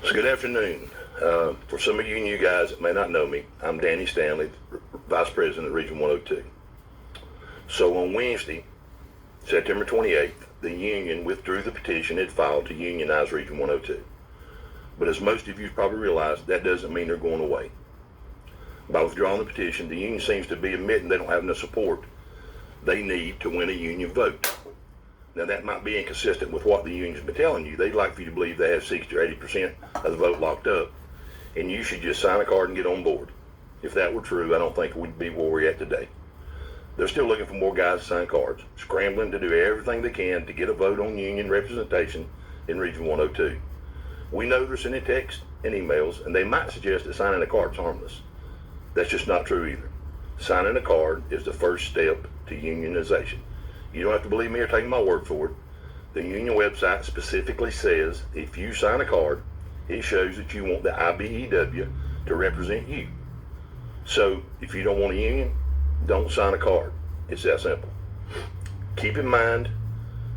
So good afternoon. For some of you guys that may not know me, I'm Danny Stanley, Vice President of Region 102. So on Wednesday, September 28th, the union withdrew the petition it filed to unionize Region 102. But as most of you probably realize, that doesn't mean they're going away. By withdrawing the petition, the union seems to be admitting they don't have enough support they need to win a union vote. Now that might be inconsistent with what the union's been telling you. They'd like for you to believe they have 60 or 80% of the vote locked up, and you should just sign a card and get on board. If that were true, I don't think we'd be where we're at today. They're still looking for more guys to sign cards, scrambling to do everything they can to get a vote on union representation in Region 102. We know they're sending texts and emails, and they might suggest that signing a card is harmless. That's just not true either. Signing a card is the first step to unionization. You don't have to believe me or take my word for it. The union website specifically says if you sign a card, it shows that you want the IBEW to represent you. So if you don't want a union, don't sign a card. It's that simple. Keep in mind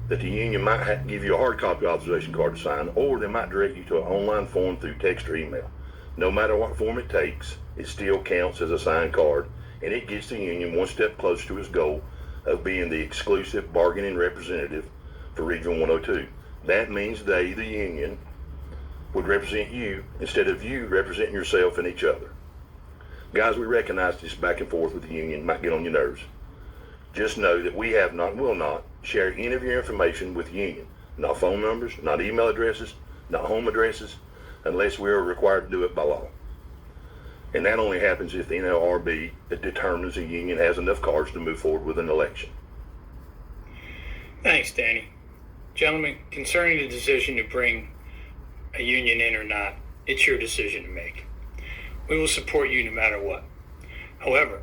that the union might give you a hard copy authorization card to sign, or they might direct you to an online form through text or email. No matter what form it takes, it still counts as a signed card, and it gets the union one step closer to its goal of being the exclusive bargaining representative for Region 102. That means they, the union, would represent you instead of you representing yourself and each other. Guys, we recognize this back and forth with the union might get on your nerves. Just know that we have not and will not share any of your information with the union. Not phone numbers, not email addresses, not home addresses, unless we are required to do it by law. And that only happens if the NLRB determines the union has enough cards to move forward with an election. Thanks, Danny. Gentlemen, concerning the decision to bring a union in or not, it's your decision to make. We will support you no matter what. However,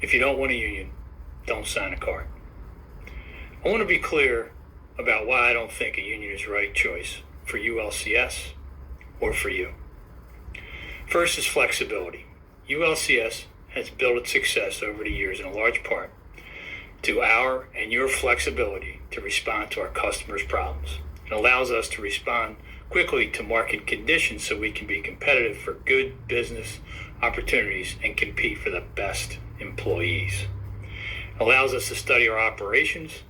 if you don't want a union, don't sign a card. I want to be clear about why I don't think a union is the right choice for ULCS or for you. First is flexibility. ULCS has built its success over the years in a large part to our and your flexibility to respond to our customers' problems. It allows us to respond quickly to market conditions so we can be competitive for good business opportunities and compete for the best employees. It allows us to study our operations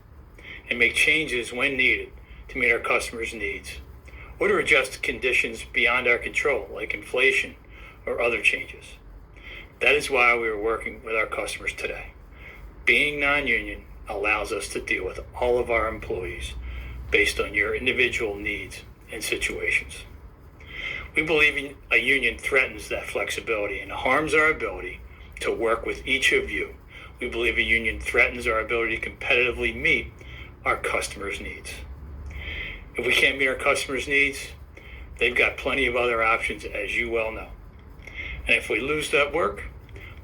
and make changes when needed to meet our customers' needs or to adjust conditions beyond our control, like inflation or other changes. That is why we are working with our customers today. Being non-union allows us to deal with all of our employees based on your individual needs and situations. We believe a union threatens that flexibility and harms our ability to work with each of you. We believe a union threatens our ability to competitively meet our customers' needs. If we can't meet our customers' needs, they've got plenty of other options, as you well know. And if we lose that work,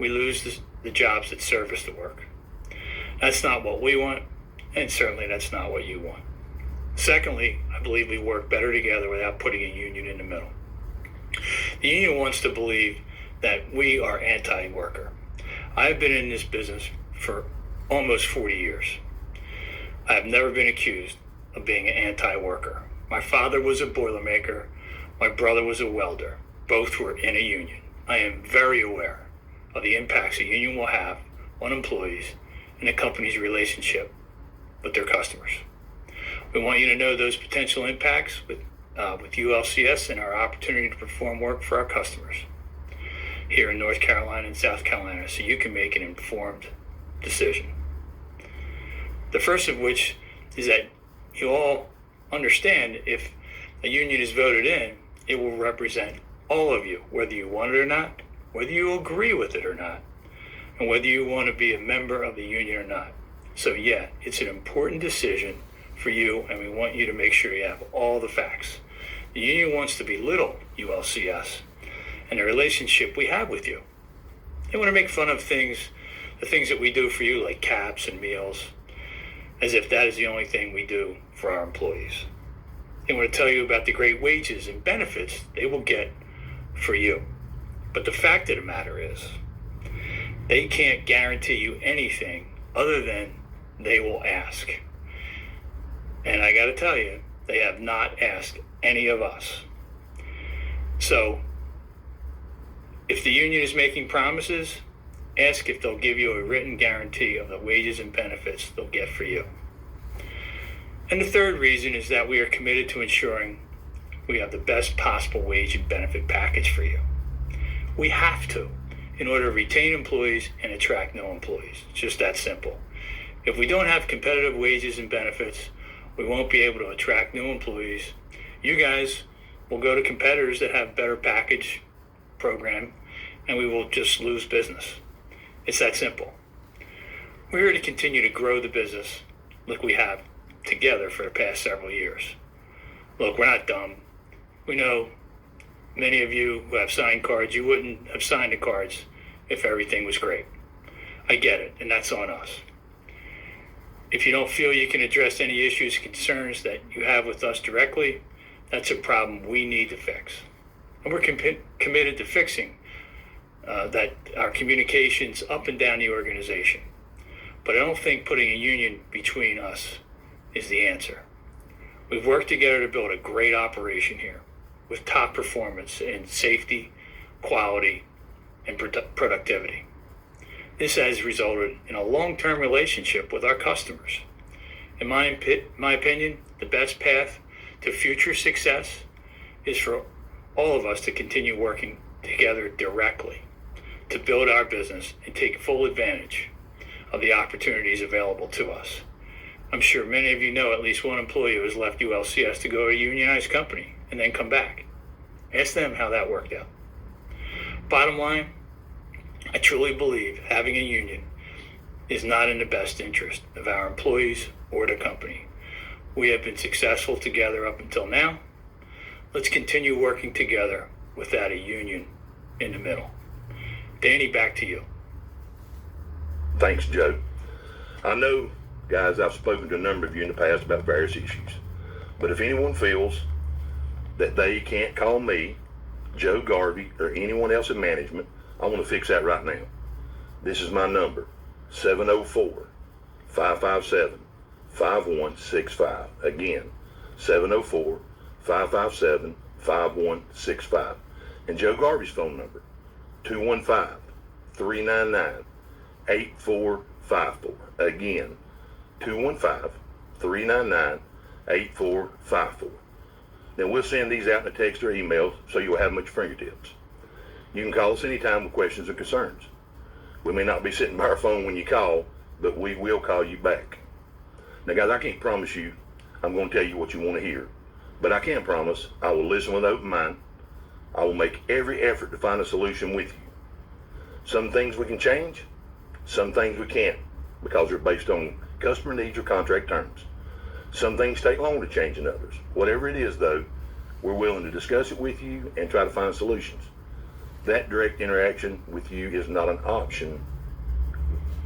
we lose the jobs that service the work. That's not what we want, and certainly that's not what you want. Secondly, I believe we work better together without putting a union in the middle. The union wants to believe that we are anti-worker. I've been in this business for almost 40 years. I have never been accused of being an anti-worker. My father was a boilermaker. My brother was a welder. Both were in a union. I am very aware of the impacts a union will have on employees and a company's relationship with their customers. We want you to know those potential impacts with ULCS and our opportunity to perform work for our customers here in North Carolina and South Carolina so you can make an informed decision. The first of which is that you all understand if a union is voted in, it will represent all of you, whether you want it or not, whether you agree with it or not, and whether you want to be a member of the union or not. So yeah, it's an important decision for you, and we want you to make sure you have all the facts. The union wants to belittle ULCS and the relationship we have with you. They want to make fun of the things that we do for you, like caps and meals, as if that is the only thing we do for our employees. They want to tell you about the great wages and benefits they will get for you. But the fact of the matter is, they can't guarantee you anything other than they will ask. And I got to tell you, they have not asked any of us. So, if the union is making promises, ask if they'll give you a written guarantee of the wages and benefits they'll get for you. And the third reason is that we are committed to ensuring we have the best possible wage and benefit package for you. We have to, in order to retain employees and attract new employees. It's just that simple. If we don't have competitive wages and benefits, we won't be able to attract new employees. You guys will go to competitors that have better package program, and we will just lose business. It's that simple. We're here to continue to grow the business like we have together for the past several years. Look, we're not dumb. We know many of you who have signed cards, you wouldn't have signed the cards if everything was great. I get it, and that's on us. If you don't feel you can address any issues and concerns that you have with us directly, that's a problem we need to fix. And we're committed to fixing that our communications up and down the organization. But I don't think putting a union between us is the answer. We've worked together to build a great operation here with top performance in safety, quality, and productivity. This has resulted in a long-term relationship with our customers. In my opinion, the best path to future success is for all of us to continue working together directly to build our business and take full advantage of the opportunities available to us. I'm sure many of you know at least one employee who has left ULCS to go to a unionized company and then come back. Ask them how that worked out. Bottom line, I truly believe having a union is not in the best interest of our employees or the company. We have been successful together up until now. Let's continue working together without a union in the middle. Danny, back to you. Thanks, Joe. I know, guys, I've spoken to a number of you in the past about various issues. But if anyone feels that they can't call me, Joe Garvey, or anyone else in management, I want to fix that right now. This is my number, 704-557-5165. Again, 704-557-5165. And Joe Garvey's phone number, 215-399-8454. Again, 215-399-8454. Then we'll send these out in a text or email so you'll have them at your fingertips. You can call us anytime with questions or concerns. We may not be sitting by our phone when you call, but we will call you back. Now, guys, I can't promise you I'm going to tell you what you want to hear, but I can promise I will listen with an open mind. I will make every effort to find a solution with you. Some things we can change, some things we can't, because they're based on customer needs or contract terms. Some things take longer to change than others. Whatever it is, though, we're willing to discuss it with you and try to find solutions. That direct interaction with you is not an option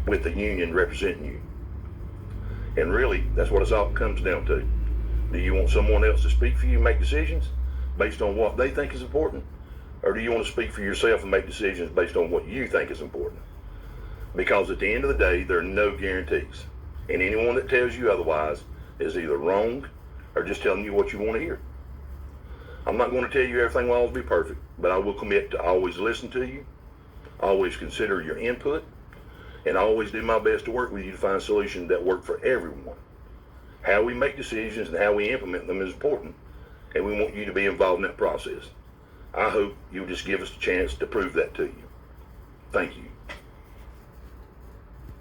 with the union representing you. And really, that's what it all comes down to. Do you want someone else to speak for you and make decisions based on what they think is important? Or do you want to speak for yourself and make decisions based on what you think is important? Because at the end of the day, there are no guarantees. And anyone that tells you otherwise is either wrong or just telling you what you want to hear. I'm not going to tell you everything will always be perfect, but I will commit to always listen to you, always consider your input, and always do my best to work with you to find solutions that work for everyone. How we make decisions and how we implement them is important, and we want you to be involved in that process. I hope you'll just give us a chance to prove that to you. Thank you.